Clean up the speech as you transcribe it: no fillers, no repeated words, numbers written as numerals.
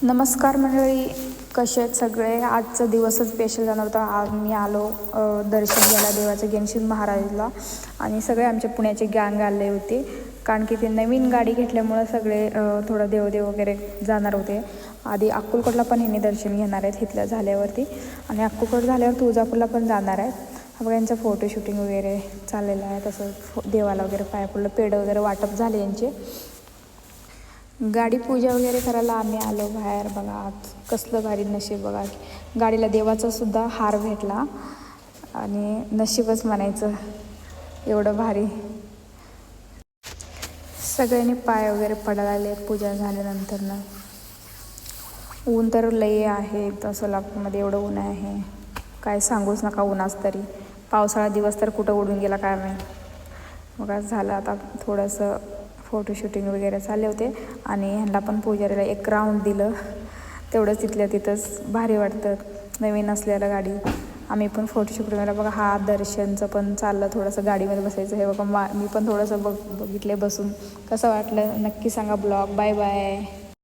नमस्कार मंडळी, कसे आहेत सगळे. आजचा दिवसच स्पेशल जाणार होता. आज मी आलो दर्शन घ्यायला देवाचं गणेश महाराजला आणि सगळे आमच्या पुण्याचे गँग आले होते, कारण की ते नवीन गाडी घेतल्यामुळं सगळे थोडं देवदेव वगैरे जाणार होते. आधी अक्कलकोटला पण ह्यांनी दर्शन घेणार आहेत इथल्या झाल्यावरती, आणि अक्कलकोट झाल्यावर तुळजापूरला पण जाणार आहेत. बघा यांचं फोटो शूटिंग वगैरे चाललेलं आहे. तसं देवाला वगैरे पाया पडलं, पेढं वगैरे वाटप झाले यांचे. गाडी पूजा वगैरे करायला आम्ही आलो बाहेर. बघा आज कसलं भारी नशीब. बघा गाडीला देवाचा सुद्धा हार भेटला, आणि नशीबच म्हणायचं एवढं भारी. सगळ्यांनी पाय वगैरे पडायला आले पूजा झाल्यानंतर ना. ऊन तर लई आहे, तर सोलापूरमध्ये एवढं ऊन आहे काय सांगूच नका. उन्हाच तरी पावसाळा दिवस तर कुठं उडून गेला काय नाही. मग झालं आता थोडंसं फोटो शूटिंग वगैरे चालले होते, आणि ह्यांना पण पुजारीला एक राऊंड दिलं. तेवढंच तिथल्या तिथंच भारी वाटतं नवीन असलेलं गाडी. आम्ही पण फोटो शूटिंग वगैरे. बघा हा दर्शनचं पण चाललं थोडंसं गाडीमध्ये बसायचं. हे बघा मी पण थोडंसं बघितले बसून. कसं वाटलं नक्की सांगा. Blog bye bye.